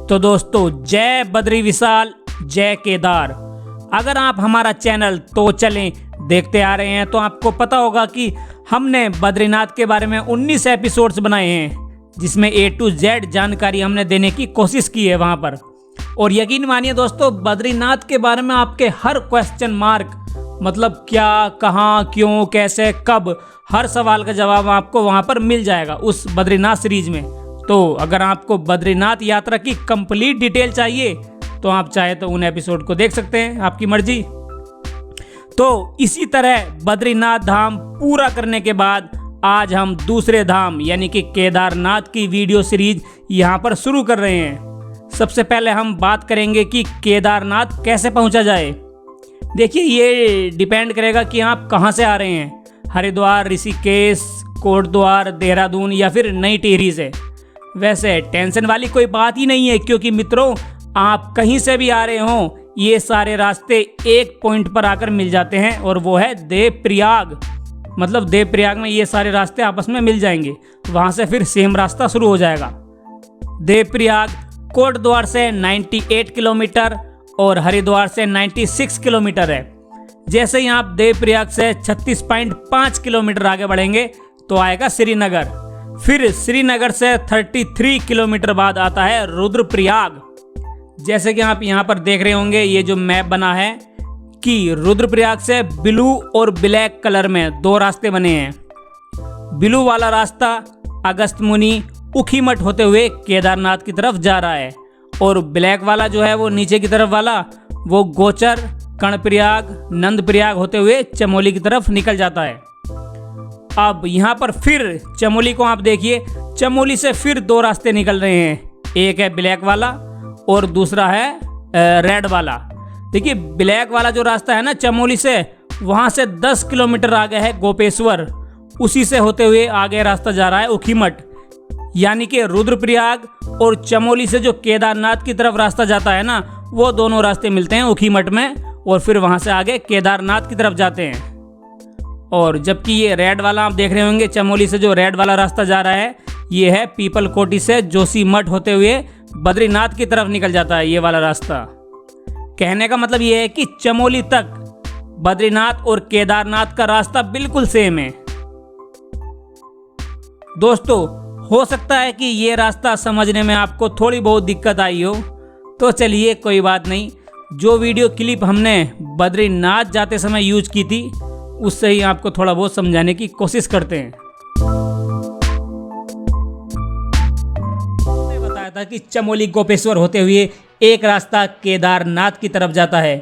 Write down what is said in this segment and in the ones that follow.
तो दोस्तों, जय बद्री विशाल, जय केदार। अगर आप हमारा चैनल तो चलें देखते आ रहे हैं तो आपको पता होगा कि हमने बद्रीनाथ के बारे में 19 एपिसोड्स बनाए हैं, जिसमें A to Z जानकारी हमने देने की कोशिश की है वहां पर। और यकीन मानिए दोस्तों, बद्रीनाथ के बारे में आपके हर क्वेश्चन मार्क, मतलब क्या, कहाँ, क्यों, कैसे, कब, हर सवाल का जवाब आपको वहां पर मिल जाएगा उस बद्रीनाथ सीरीज में। तो अगर आपको बद्रीनाथ यात्रा की कंप्लीट डिटेल चाहिए तो आप चाहे तो उन एपिसोड को देख सकते हैं, आपकी मर्जी। तो इसी तरह बद्रीनाथ धाम पूरा करने के बाद आज हम दूसरे धाम यानी कि केदारनाथ की वीडियो सीरीज यहाँ पर शुरू कर रहे हैं। सबसे पहले हम बात करेंगे कि केदारनाथ कैसे पहुँचा जाए। देखिए, ये डिपेंड करेगा कि आप कहाँ से आ रहे हैं, हरिद्वार, ऋषिकेश, कोटद्वार, देहरादून या फिर नई टिहरी से। वैसे टेंशन वाली कोई बात ही नहीं है, क्योंकि मित्रों, आप कहीं से भी आ रहे हों, ये सारे रास्ते एक पॉइंट पर आकर मिल जाते हैं और वो है देवप्रयाग। मतलब देवप्रयाग में ये सारे रास्ते आपस में मिल जाएंगे, वहाँ से फिर सेम रास्ता शुरू हो जाएगा। देवप्रयाग कोटद्वार से 98 किलोमीटर और हरिद्वार से 96 किलोमीटर है। जैसे ही आप देवप्रयाग से 36.5 किलोमीटर आगे बढ़ेंगे तो आएगा श्रीनगर। फिर श्रीनगर से 33 किलोमीटर बाद आता है रुद्रप्रयाग। जैसे कि आप यहाँ पर देख रहे होंगे, ये जो मैप बना है कि रुद्रप्रयाग से ब्लू और ब्लैक कलर में दो रास्ते बने हैं। ब्लू वाला रास्ता अगस्त्यमुनि, ऊखीमठ होते हुए केदारनाथ की तरफ जा रहा है, और ब्लैक वाला जो है वो नीचे की तरफ वाला वो गोचर, कर्णप्रयाग, नंदप्रयाग होते हुए चमोली की तरफ निकल जाता है। अब यहाँ पर फिर चमोली को आप देखिए, चमोली से फिर दो रास्ते निकल रहे हैं, एक है ब्लैक वाला और दूसरा है रेड वाला। देखिए, ब्लैक वाला जो रास्ता है ना चमोली से, वहाँ से 10 किलोमीटर आगे है गोपेश्वर, उसी से होते हुए आगे रास्ता जा रहा है ऊखीमठ। यानी कि रुद्रप्रयाग और चमोली से जो केदारनाथ की तरफ रास्ता जाता है ना, वो दोनों रास्ते मिलते हैं ऊखीमठ में, और फिर वहाँ से आगे केदारनाथ की तरफ जाते हैं। और जबकि ये रेड वाला आप देख रहे होंगे, चमोली से जो रेड वाला रास्ता जा रहा है, ये है पीपलकोटी से जोशीमठ होते हुए बद्रीनाथ की तरफ निकल जाता है ये वाला रास्ता। कहने का मतलब ये है कि चमोली तक बद्रीनाथ और केदारनाथ का रास्ता बिल्कुल सेम है। दोस्तों, हो सकता है कि ये रास्ता समझने में आपको थोड़ी बहुत दिक्कत आई हो, तो चलिए कोई बात नहीं। जो वीडियो क्लिप हमने बद्रीनाथ जाते समय यूज की थी, उससे ही आपको थोड़ा बहुत समझाने की कोशिश करते हैं। मैंने बताया था कि चमोली गोपेश्वर होते हुए एक रास्ता केदारनाथ की तरफ जाता है।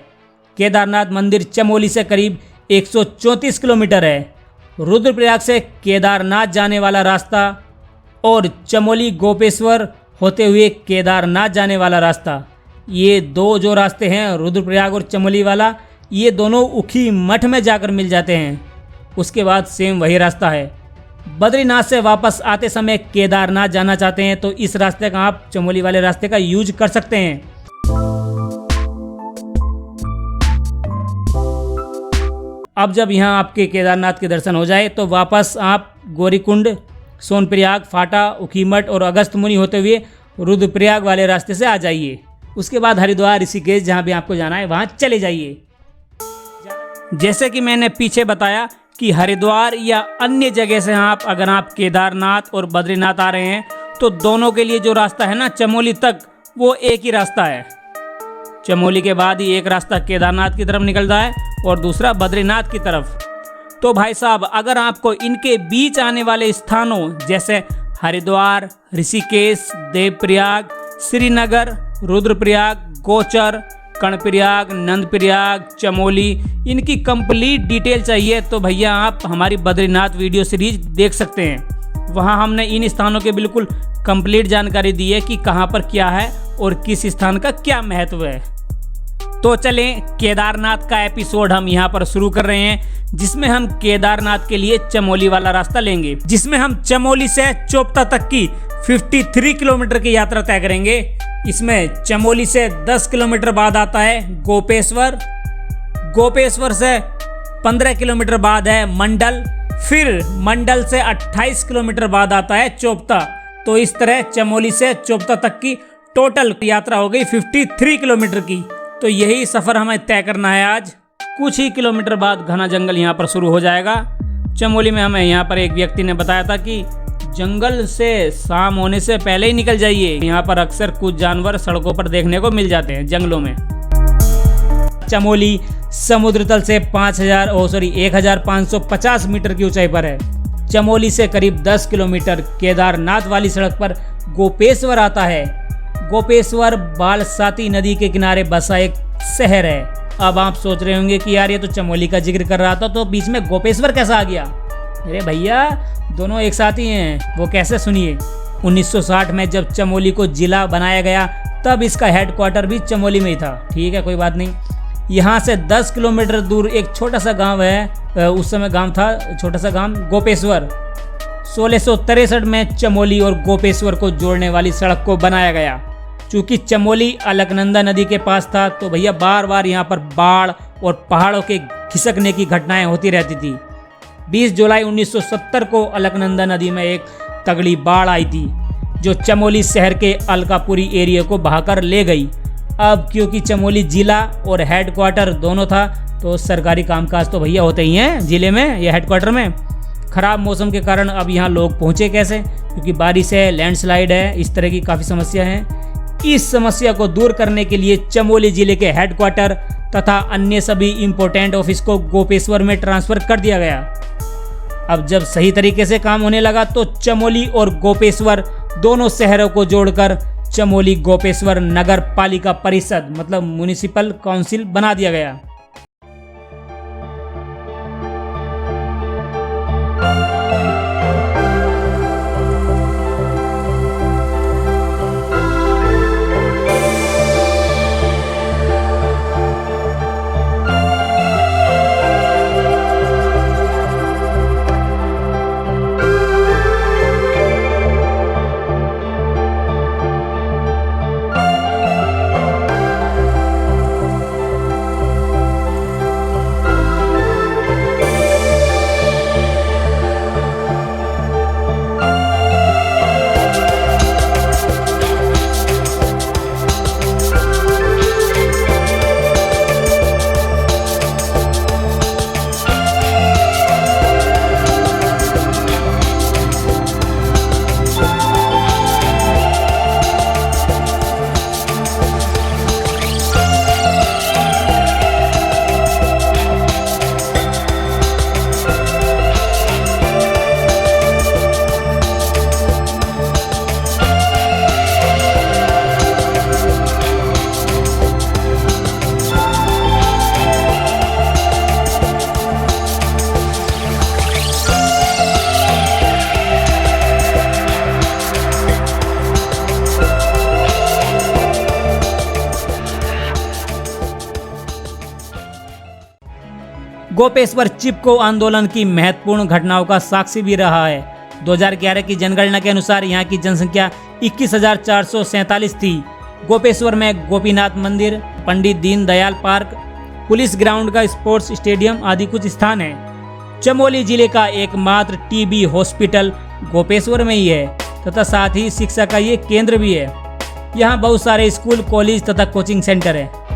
केदारनाथ मंदिर चमोली से करीब 134 किलोमीटर है। रुद्रप्रयाग से केदारनाथ जाने वाला रास्ता और चमोली गोपेश्वर होते हुए केदारनाथ जाने वाला रास्ता, ये दो जो रास्ते हैं रुद्रप्रयाग और चमोली वाला, ये दोनों ऊखीमठ में जाकर मिल जाते हैं। उसके बाद सेम वही रास्ता है। बद्रीनाथ से वापस आते समय केदारनाथ जाना चाहते हैं तो इस रास्ते का आप चमोली वाले रास्ते का यूज कर सकते हैं। अब जब यहाँ आपके केदारनाथ के दर्शन हो जाए तो वापस आप गौरीकुंड, सोनप्रयाग, फाटा, ऊखीमठ और अगस्त्यमुनि होते हुए रुद्रप्रयाग वाले रास्ते से आ जाइए। उसके बाद हरिद्वार, ऋषिकेश, जहाँ भी आपको जाना है वहाँ चले जाइए। जैसे कि मैंने पीछे बताया कि हरिद्वार या अन्य जगह से अगर आप केदारनाथ और बद्रीनाथ आ रहे हैं तो दोनों के लिए जो रास्ता है ना चमोली तक, वो एक ही रास्ता है। चमोली के बाद ही एक रास्ता केदारनाथ की तरफ निकलता है और दूसरा बद्रीनाथ की तरफ। तो भाई साहब, अगर आपको इनके बीच आने वाले स्थानों जैसे हरिद्वार, ऋषिकेश, देवप्रयाग, श्रीनगर, रुद्रप्रयाग, गोचर, कर्णप्रयाग, नंदप्रयाग, चमोली, इनकी कंप्लीट डिटेल चाहिए तो भैया आप हमारी बद्रीनाथ वीडियो सीरीज देख सकते हैं। वहाँ हमने इन स्थानों के बिल्कुल कंप्लीट जानकारी दी है कि कहाँ पर क्या है और किस स्थान का क्या महत्व है। तो चलें, केदारनाथ का एपिसोड हम यहाँ पर शुरू कर रहे हैं, जिसमें हम केदारनाथ के लिए चमोली वाला रास्ता लेंगे, जिसमें हम चमोली से चोपता तक की 53 किलोमीटर की यात्रा तय करेंगे। इसमें चमोली से 10 किलोमीटर बाद आता है गोपेश्वर, गोपेश्वर से 15 किलोमीटर बाद है मंडल, फिर मंडल से 28 किलोमीटर बाद आता है चोपता। तो इस तरह चमोली से चोपता तक की टोटल यात्रा हो गई 53 किलोमीटर की। तो यही सफ़र हमें तय करना है आज। कुछ ही किलोमीटर बाद घना जंगल यहाँ पर शुरू हो जाएगा। चमोली में हमें यहाँ पर एक व्यक्ति ने बताया था कि जंगल से शाम होने से पहले ही निकल जाइए, यहाँ पर अक्सर कुछ जानवर सड़कों पर देखने को मिल जाते हैं जंगलों में। चमोली समुद्र तल से 1550 मीटर की ऊंचाई पर है। चमोली से करीब 10 किलोमीटर केदारनाथ वाली सड़क पर गोपेश्वर आता है। गोपेश्वर बालसाती नदी के किनारे बसा एक शहर है। अब आप सोच रहे होंगे कि यार ये तो चमोली का जिक्र कर रहा था, तो बीच में गोपेश्वर कैसा आ गया? अरे भैया, दोनों एक साथ ही हैं। वो कैसे, सुनिए। 1960 में जब चमोली को जिला बनाया गया तब इसका हेडक्वार्टर भी चमोली में ही था। ठीक है, कोई बात नहीं। यहाँ से 10 किलोमीटर दूर एक छोटा सा गांव है, उस समय गांव था, छोटा सा गांव गोपेश्वर। 1663 में चमोली और गोपेश्वर को जोड़ने वाली सड़क को बनाया गया। चूँकि चमोली अलकनंदा नदी के पास था तो भैया बार बार यहाँ पर बाढ़ और पहाड़ों के खिसकने की घटनाएं होती रहती थी। 20 जुलाई 1970 को अलकनंदा नदी में एक तगड़ी बाढ़ आई थी जो चमोली शहर के अलकापुरी एरिया को बहाकर ले गई। अब क्योंकि चमोली जिला और हेडक्वार्टर दोनों था तो सरकारी कामकाज तो भैया होते ही हैं जिले में या हेडक्वार्टर में। खराब मौसम के कारण अब यहाँ लोग पहुँचे कैसे? क्योंकि बारिश है, लैंडस्लाइड है, इस तरह की काफ़ी समस्या हैं। इस समस्या को दूर करने के लिए चमोली जिले के हेडक्वार्टर तथा अन्य सभी इम्पोर्टेंट ऑफिस को गोपेश्वर में ट्रांसफ़र कर दिया गया। अब जब सही तरीके से काम होने लगा तो चमोली और गोपेश्वर दोनों शहरों को जोड़कर चमोली गोपेश्वर नगर पालिका परिषद मतलब म्युनिसिपल काउंसिल बना दिया गया। गोपेश्वर चिपको आंदोलन की महत्वपूर्ण घटनाओं का साक्षी भी रहा है। 2011 की जनगणना के अनुसार यहाँ की जनसंख्या 21,447 थी। गोपेश्वर में गोपीनाथ मंदिर, Pandit Deendayal park, police ground का स्पोर्ट्स स्टेडियम आदि कुछ स्थान हैं। चमोली जिले का एकमात्र टीबी हॉस्पिटल गोपेश्वर में ही है तथा साथ ही शिक्षा का ये केंद्र भी है। यहाँ बहुत सारे स्कूल, कॉलेज तथा कोचिंग सेंटर है।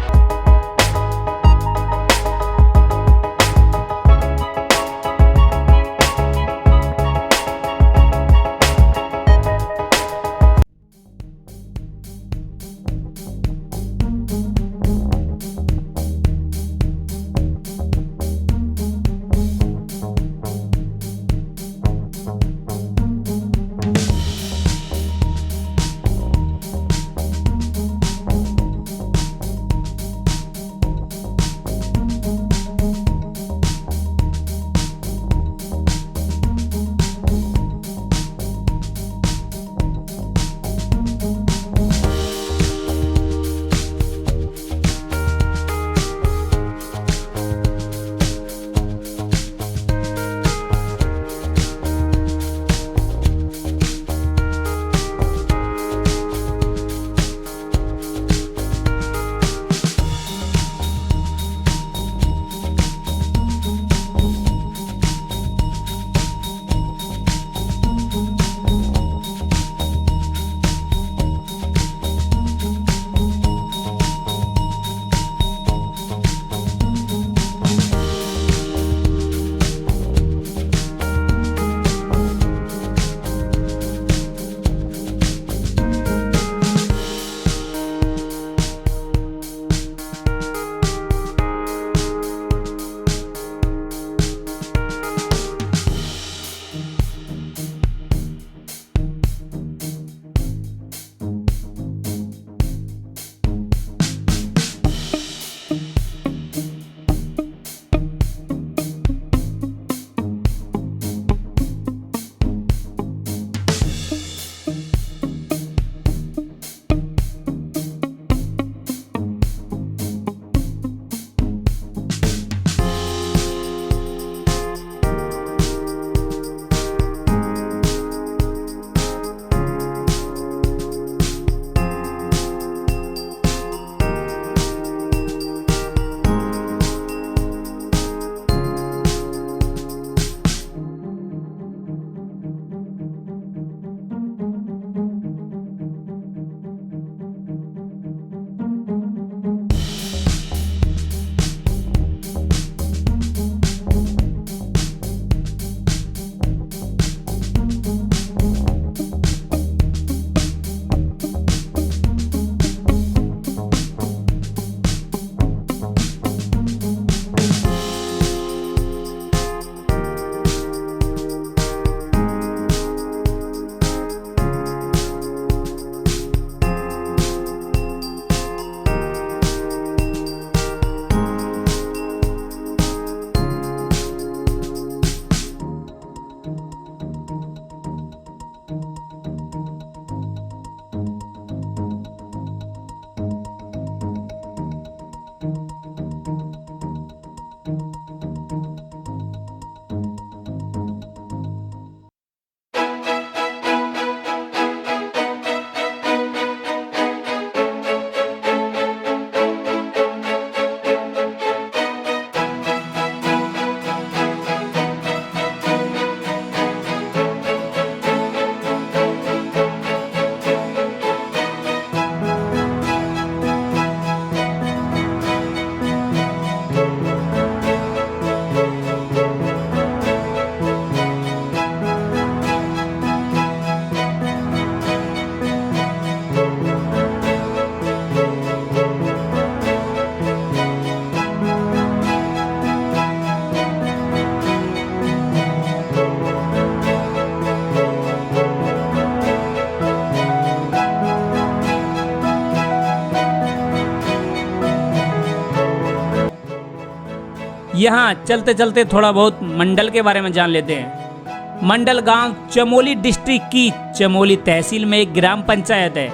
यहाँ चलते चलते थोड़ा बहुत मंडल के बारे में जान लेते हैं। मंडल गांव चमोली डिस्ट्रिक्ट की चमोली तहसील में एक ग्राम पंचायत है।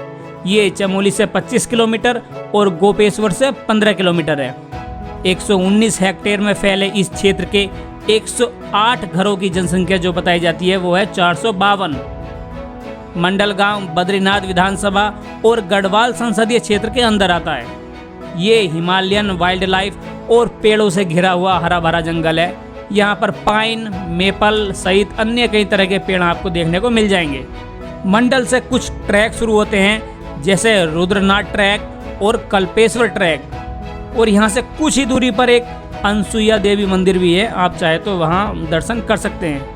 ये चमोली से 25 किलोमीटर और गोपेश्वर से 15 किलोमीटर है। 119 हेक्टेयर में फैले इस क्षेत्र के 108 घरों की जनसंख्या जो बताई जाती है वो है 452। मंडल गांव बद्रीनाथ विधानसभा और गढ़वाल संसदीय क्षेत्र के अंदर आता है। ये हिमालयन वाइल्ड लाइफ और पेड़ों से घिरा हुआ हरा भरा जंगल है। यहाँ पर पाइन, मेपल सहित अन्य कई तरह के पेड़ आपको देखने को मिल जाएंगे। मंडल से कुछ ट्रैक शुरू होते हैं जैसे रुद्रनाथ ट्रैक और कल्पेश्वर ट्रैक, और यहाँ से कुछ ही दूरी पर एक अनसुईया देवी मंदिर भी है। आप चाहे तो वहाँ दर्शन कर सकते हैं।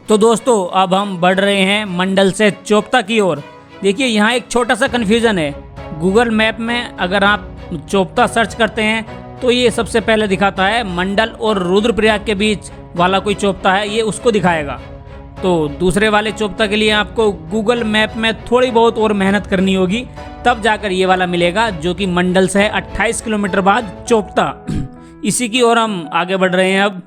तो दोस्तों अब हम बढ़ रहे हैं मंडल से चोपता की ओर। देखिए यहाँ एक छोटा सा कन्फ्यूज़न है। गूगल मैप में अगर आप चोपता सर्च करते हैं तो ये सबसे पहले दिखाता है मंडल और रुद्रप्रयाग के बीच वाला कोई चोपता है, ये उसको दिखाएगा। तो दूसरे वाले चोपता के लिए आपको गूगल मैप में थोड़ी बहुत और मेहनत करनी होगी, तब जाकर ये वाला मिलेगा जो कि मंडल से 28 किलोमीटर बाद चोपता। इसी की ओर हम आगे बढ़ रहे हैं अब।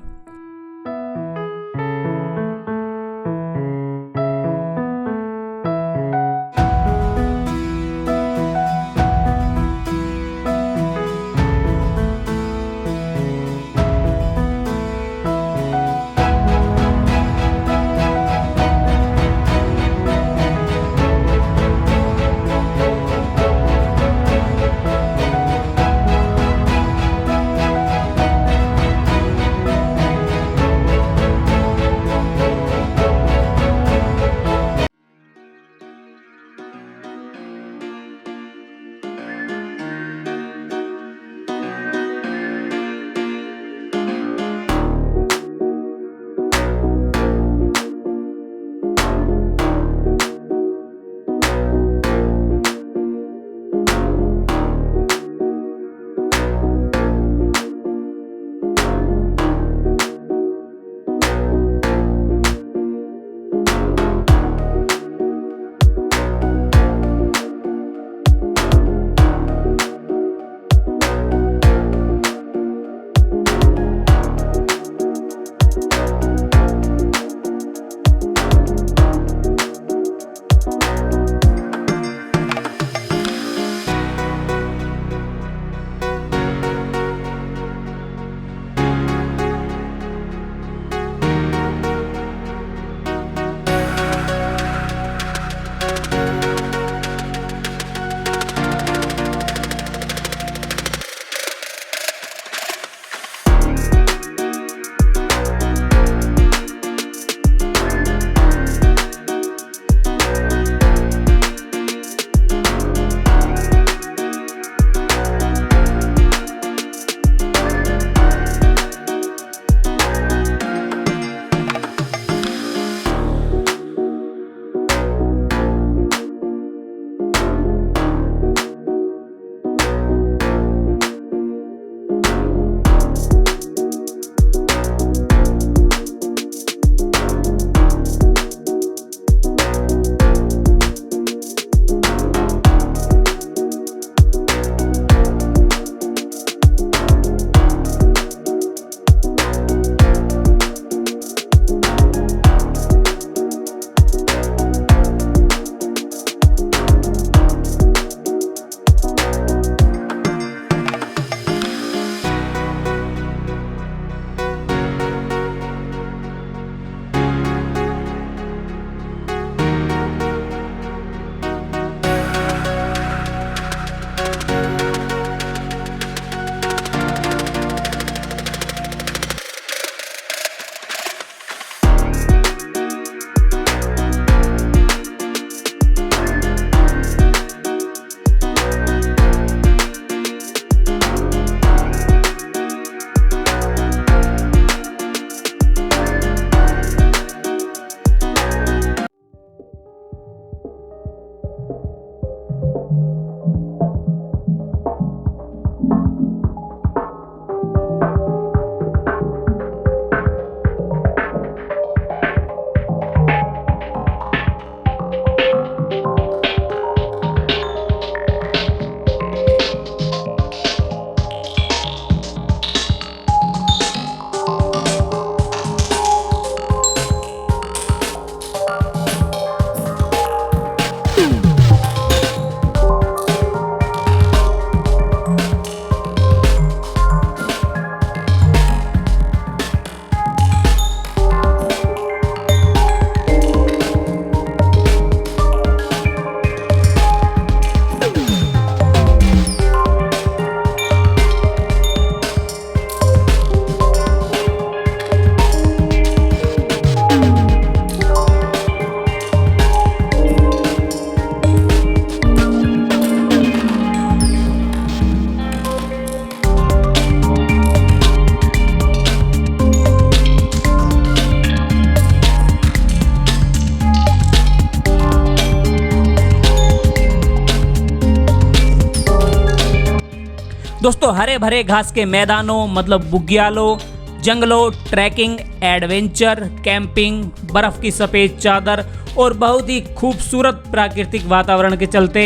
दोस्तों हरे भरे घास के मैदानों मतलब बुग्यालों, जंगलों, ट्रैकिंग, एडवेंचर, कैंपिंग, बर्फ की सफ़ेद चादर और बहुत ही खूबसूरत प्राकृतिक वातावरण के चलते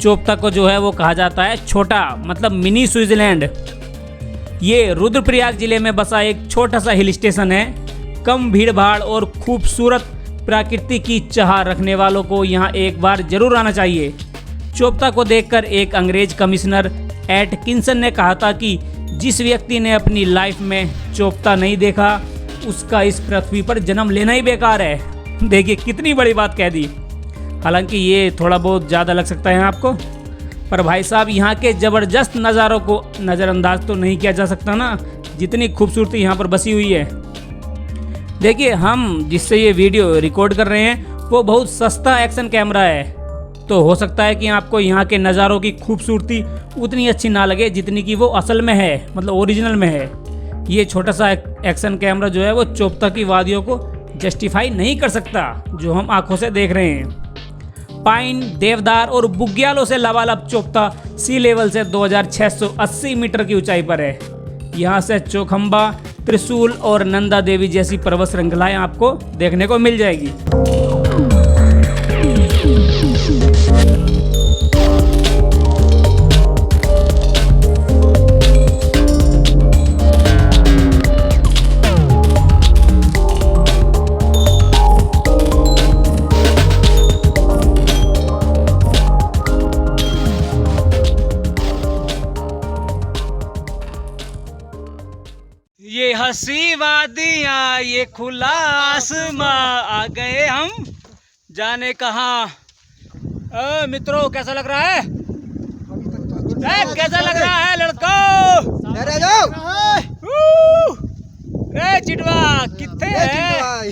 चोपता को जो है वो कहा जाता है छोटा मतलब मिनी स्विट्जरलैंड। ये रुद्रप्रयाग जिले में बसा एक छोटा सा हिल स्टेशन है। कम भीड़ भाड़ और खूबसूरत प्रकृति की चाह रखने वालों को यहाँ एक बार जरूर आना चाहिए। चोपता को देखकर एक अंग्रेज कमिश्नर एटकिंसन ने कहा था कि जिस व्यक्ति ने अपनी लाइफ में चोपता नहीं देखा उसका इस पृथ्वी पर जन्म लेना ही बेकार है। देखिए कितनी बड़ी बात कह दी। हालांकि ये थोड़ा बहुत ज़्यादा लग सकता है आपको, पर भाई साहब यहाँ के ज़बरदस्त नज़ारों को नज़रअंदाज तो नहीं किया जा सकता ना, जितनी खूबसूरती यहाँ पर बसी हुई है। देखिए हम जिससे ये वीडियो रिकॉर्ड कर रहे हैं वो बहुत सस्ता एक्शन कैमरा है, तो हो सकता है कि आपको यहाँ के नज़ारों की खूबसूरती उतनी अच्छी ना लगे जितनी कि वो असल में है, मतलब ओरिजिनल में है। ये छोटा सा एक्शन कैमरा जो है वो चोपता की वादियों को जस्टिफाई नहीं कर सकता जो हम आंखों से देख रहे हैं। पाइन, देवदार और बुग्यालों से लबालब चोपता सी लेवल से 2680 मीटर की ऊंचाई पर है। यहाँ से चौखंबा, त्रिशूल और नंदा देवी जैसी पर्वत श्रृंखलाएं आपको देखने को मिल जाएगी। ये हंसी वादियाँ ये खुला आसमां, आ गए हम जाने कहाँ। मित्रों कैसा लग रहा है? कैसा लग रहा है लड़कों? रे चिटवा किथे है?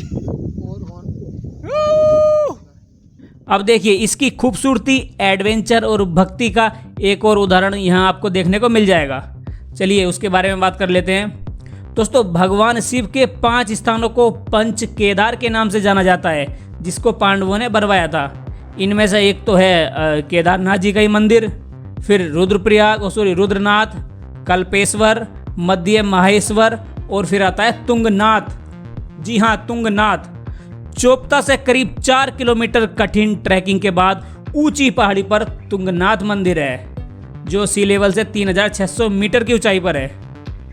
अब देखिए इसकी खूबसूरती, एडवेंचर और भक्ति का एक और उदाहरण यहाँ आपको देखने को मिल जाएगा। चलिए उसके बारे में बात कर लेते हैं। दोस्तों भगवान शिव के 5 स्थानों को पंच केदार के नाम से जाना जाता है, जिसको पांडवों ने बनवाया था। इनमें से एक तो है केदारनाथ जी का ही मंदिर, फिर रुद्रप्रयाग रुद्रनाथ, कल्पेश्वर, मध्य माहेश्वर और फिर आता है तुंगनाथ। जी हाँ तुंगनाथ। चोपता से करीब 4 किलोमीटर कठिन ट्रैकिंग के बाद ऊंची पहाड़ी पर तुंगनाथ मंदिर है, जो सी लेवल से 3600 मीटर की ऊंचाई पर है।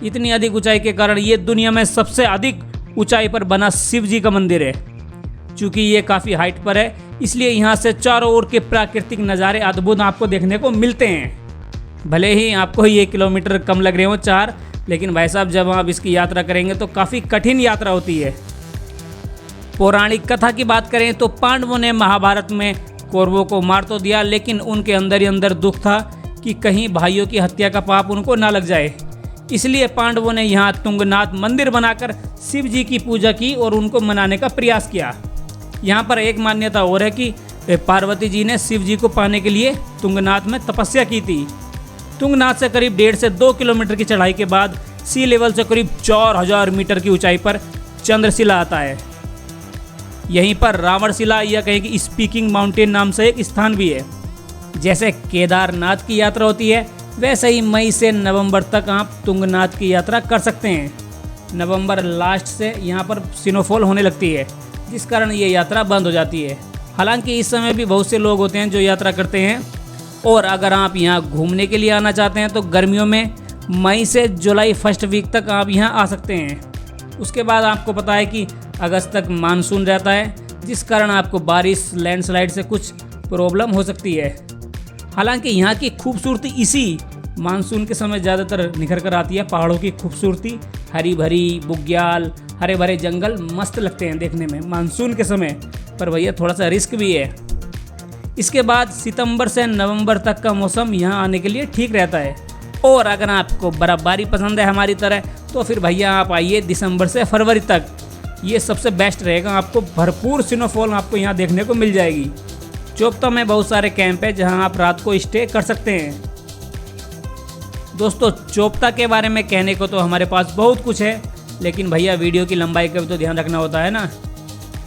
इतनी अधिक ऊंचाई के कारण ये दुनिया में सबसे अधिक ऊंचाई पर बना शिव जी का मंदिर है। चूँकि ये काफ़ी हाइट पर है इसलिए यहाँ से चारों ओर के प्राकृतिक नज़ारे अद्भुत आपको देखने को मिलते हैं। भले ही आपको ये किलोमीटर कम लग रहे हो 4, लेकिन भाई साहब जब आप इसकी यात्रा करेंगे तो काफ़ी कठिन यात्रा होती है। पौराणिक कथा की बात करें तो पांडवों ने महाभारत में कौरवों को मार तो दिया, लेकिन उनके अंदर ही अंदर दुख था कि कहीं भाइयों की हत्या का पाप उनको ना लग जाए। इसलिए पांडवों ने यहाँ तुंगनाथ मंदिर बनाकर शिव जी की पूजा की और उनको मनाने का प्रयास किया। यहाँ पर एक मान्यता और है कि पार्वती जी ने शिव जी को पाने के लिए तुंगनाथ में तपस्या की थी। तुंगनाथ से करीब 1.5 से 2 किलोमीटर की चढ़ाई के बाद सी लेवल से करीब 4000 मीटर की ऊंचाई पर चंद्रशिला आता है। यहीं पर रावणशिला या कहें कि स्पीकिंग माउंटेन नाम से एक स्थान भी है। जैसे केदारनाथ की यात्रा होती है वैसे ही मई से नवंबर तक आप तुंगनाथ की यात्रा कर सकते हैं। नवंबर लास्ट से यहाँ पर स्नोफॉल होने लगती है, जिस कारण ये यात्रा बंद हो जाती है। हालांकि इस समय भी बहुत से लोग होते हैं जो यात्रा करते हैं। और अगर आप यहाँ घूमने के लिए आना चाहते हैं तो गर्मियों में मई से जुलाई फर्स्ट वीक तक आप यहाँ आ सकते हैं। उसके बाद आपको पता है कि अगस्त तक मानसून रहता है, जिस कारण आपको बारिश, लैंडस्लाइड से कुछ प्रॉब्लम हो सकती है। हालांकि यहाँ की खूबसूरती इसी मानसून के समय ज़्यादातर निखर कर आती है। पहाड़ों की खूबसूरती, हरी भरी बुग्याल, हरे भरे जंगल मस्त लगते हैं देखने में मानसून के समय, पर भैया थोड़ा सा रिस्क भी है। इसके बाद सितंबर से नवंबर तक का मौसम यहाँ आने के लिए ठीक रहता है। और अगर आपको बर्फ़बारी पसंद है हमारी तरह तो फिर भैया आप आइए दिसंबर से फरवरी तक, ये सबसे बेस्ट रहेगा। आपको भरपूर स्नोफॉल आपको यहाँ देखने को मिल जाएगी। चोपता में बहुत सारे कैंप है जहाँ आप रात को स्टे कर सकते हैं। दोस्तों चोपता के बारे में कहने को तो हमारे पास बहुत कुछ है, लेकिन भैया वीडियो की लंबाई का भी तो ध्यान रखना होता है ना,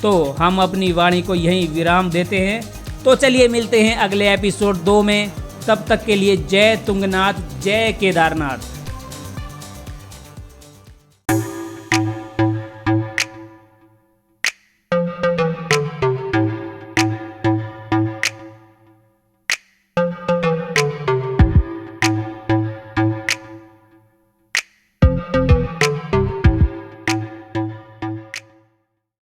तो हम अपनी वाणी को यहीं विराम देते हैं। तो चलिए मिलते हैं अगले एपिसोड 2 में। तब तक के लिए जय तुंगनाथ, जय केदारनाथ।